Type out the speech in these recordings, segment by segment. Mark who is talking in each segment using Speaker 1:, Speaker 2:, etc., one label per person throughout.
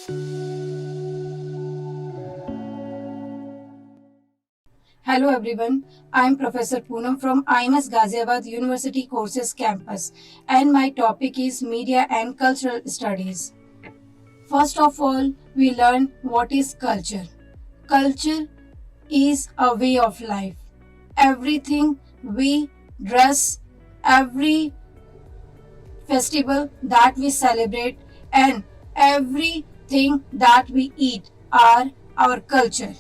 Speaker 1: Hello everyone, I am Professor Poonam from IMS Ghaziabad University Courses Campus and my topic is Media and Cultural Studies. First of all, we learn what is culture. Culture is a way of life. Everything we dress, every festival that we celebrate, and everything that we eat are our culture.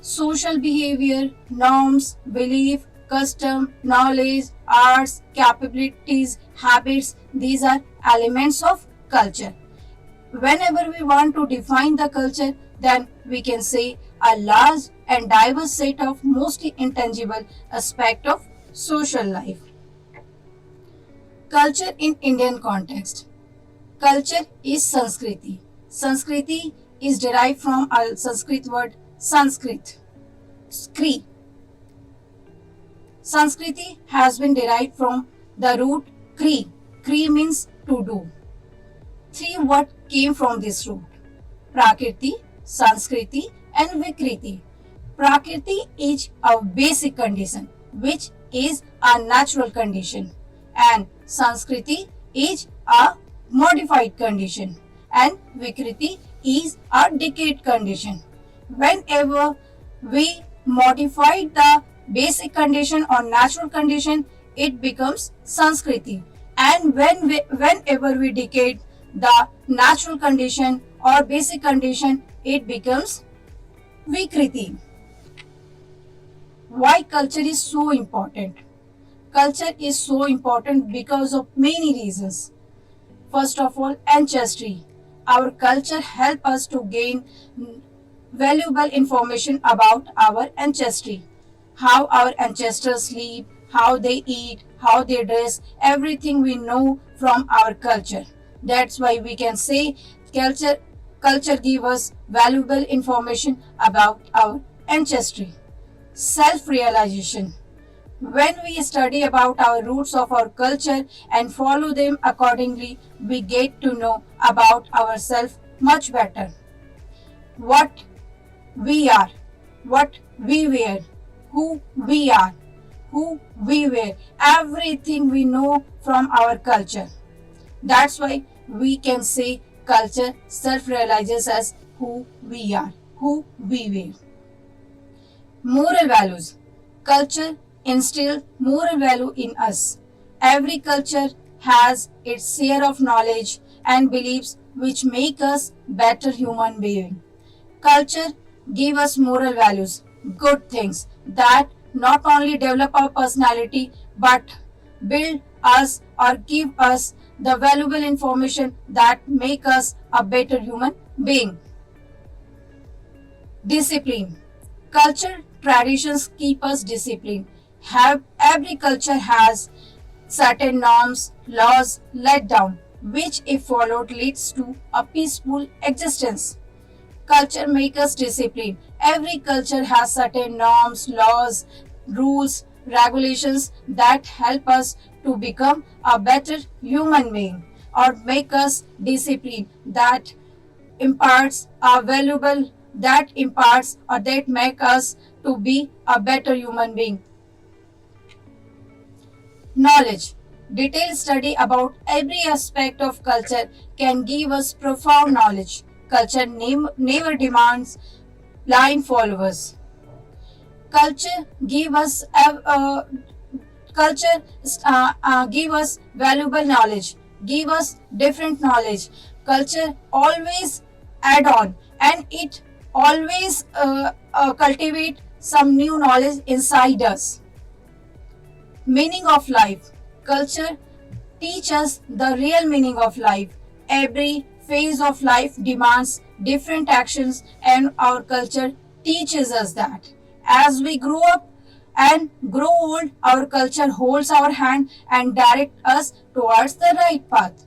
Speaker 1: Social behavior, norms, belief, custom, knowledge, arts, capabilities, habits, these are elements of culture. Whenever we want to define the culture, then we can say a large and diverse set of mostly intangible aspect of social life. Culture in Indian context. Culture is Sanskriti. Sanskriti is derived from a Sanskrit word Sanskrit. Skri. Sanskriti has been derived from the root Kri. Kri means to do. Three words came from this root: Prakriti, Sanskriti, and Vikriti. Prakriti is a basic condition, which is a natural condition, and Sanskriti is a modified condition, and Vikriti is a decayed condition. Whenever we modify the basic condition or natural condition, it becomes Sanskriti. And whenever we decay the natural condition or basic condition, it becomes Vikriti. Why culture is so important? Culture is so important because of many reasons. First of all, ancestry. Our culture helps us to gain valuable information about our ancestry. How our ancestors sleep, how they eat, how they dress, everything we know from our culture. That's why we can say culture gives us valuable information about our ancestry. Self-realization. When we study about our roots of our culture and follow them accordingly, we get to know about ourselves much better. What we are, what we wear, who we are, who we wear, everything we know from our culture. That's why we can say culture self-realizes as who we are, who we wear. Moral values. Culture instills moral value in us. Every culture has its share of knowledge and beliefs which make us better human beings. Culture give us moral values, good things that not only develop our personality but build us or give us the valuable information that make us a better human being. Discipline. Culture traditions keep us disciplined. Every culture has certain norms, laws laid down, which if followed leads to a peaceful existence. Culture makes us disciplined. Every culture has certain norms, laws, rules, regulations that help us to become a better human being or make us disciplined that imparts a valuable that imparts or that make us to be a better human being. Knowledge. Detailed study about every aspect of culture can give us profound knowledge. Culture never demands blind followers. Culture give us culture give us valuable knowledge, give us different knowledge. Culture always add on and it always cultivate some new knowledge inside us. Meaning of life. Culture teach us the real meaning of life. Every phase of life demands different actions and our culture teaches us that. As we grow up and grow old, our culture holds our hand and directs us towards the right path.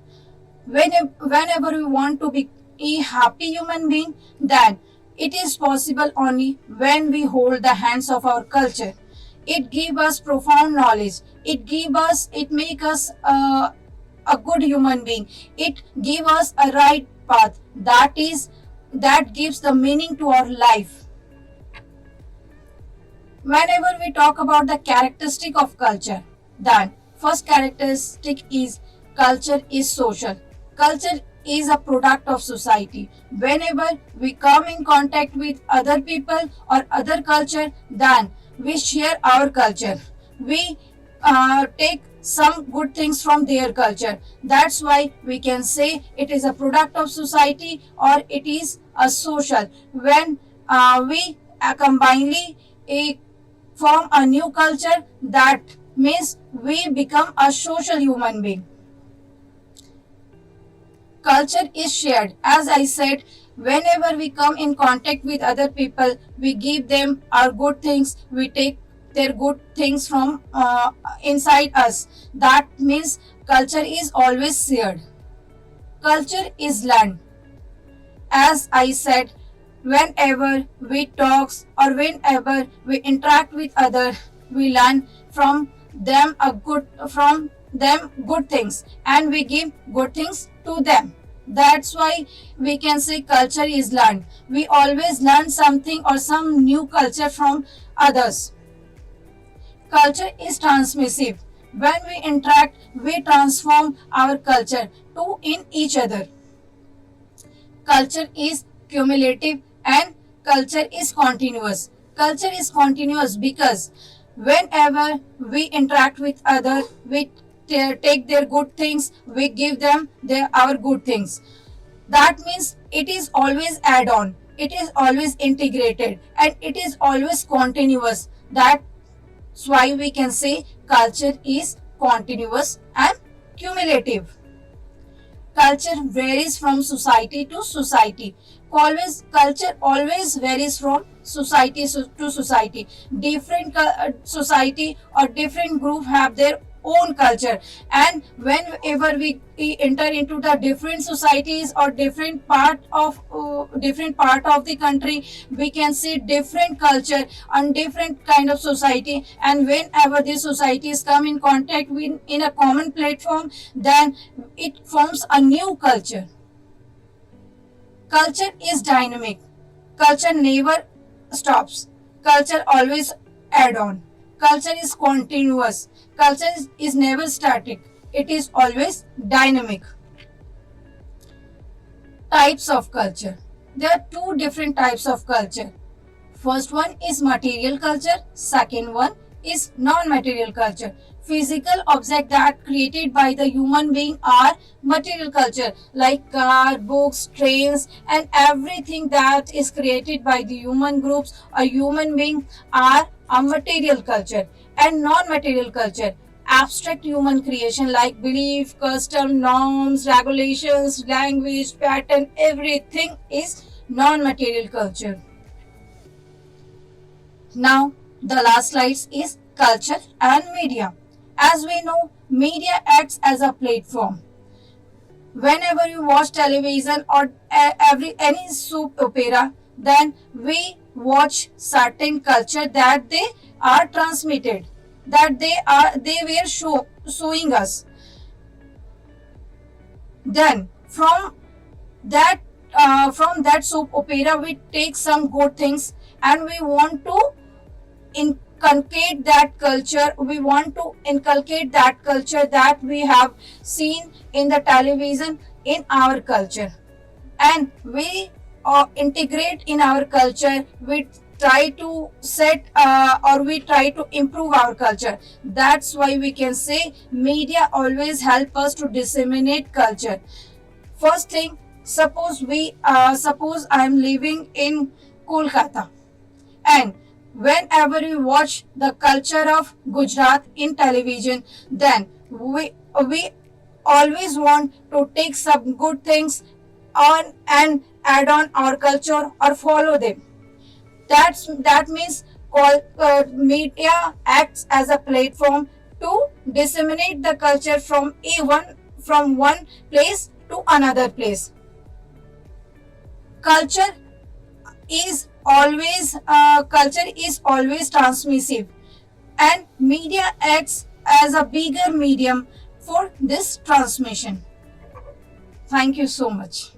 Speaker 1: Whenever we want to be a happy human being, then it is possible only when we hold the hands of our culture. It gives us profound knowledge. It make us a good human being. It give us a right path that gives the meaning to our life. Whenever we talk about the characteristic of culture, then first characteristic is culture is social. Culture is a product of society. Whenever we come in contact with other people or other culture, then we share our culture. We take some good things from their culture. That's why we can say it is a product of society or it is a social. When we combinedly form a new culture, that means we become a social human being. Culture is shared. As I said, whenever we come in contact with other people, we give them our good things, we take their good things from inside us. That means culture is always shared. Culture is learned. As I said, whenever we talk or whenever we interact with others, we learn from them good things and we give good things to them. That's why we can say culture is learned. We always learn something or some new culture from others. Culture is transmissive. When we interact, we transform our culture to in each other. Culture is cumulative and culture is continuous. Culture is continuous because whenever we interact with others, we take their good things, we give them our good things. That means it is always add on, it is always integrated, and it is always continuous. That's why we can say culture is continuous and cumulative. Culture varies from society to society. Culture always varies from society to society. Different society or different group have their own culture, and whenever we enter into the different societies or different part of the country, we can see different culture and different kind of society, and whenever these societies come in contact with in a common platform, then it forms a new culture. Culture is dynamic. Culture never stops. Culture always add on. Culture is continuous. Culture is never static. It is always dynamic. Types of culture. There are two different types of culture. First one is material culture. Second one is non-material culture. Physical objects that created by the human being are material culture, like car, books, trains, and everything that is created by the human groups or human being are a material culture. And non-material culture, abstract human creation like belief, custom, norms, regulations, language, pattern, everything is non-material culture. Now, the last slides is culture and media. As we know, media acts as a platform. Whenever you watch television or any soap opera, then we watch certain culture that they are transmitted, that they were showing us. Then from that soap opera, we take some good things and we want to inculcate that culture. We want to inculcate that culture that we have seen in the television in our culture, and we integrate in our culture. We try to set or we try to improve our culture. That's why we can say media always help us to disseminate culture. First thing, suppose I am living in Kolkata, and whenever we watch the culture of Gujarat in television, then we always want to take some good things on and add on our culture or follow them. That means media acts as a platform to disseminate the culture from one place to another place. Culture culture is always transmissive, and media acts as a bigger medium for this transmission. Thank you so much.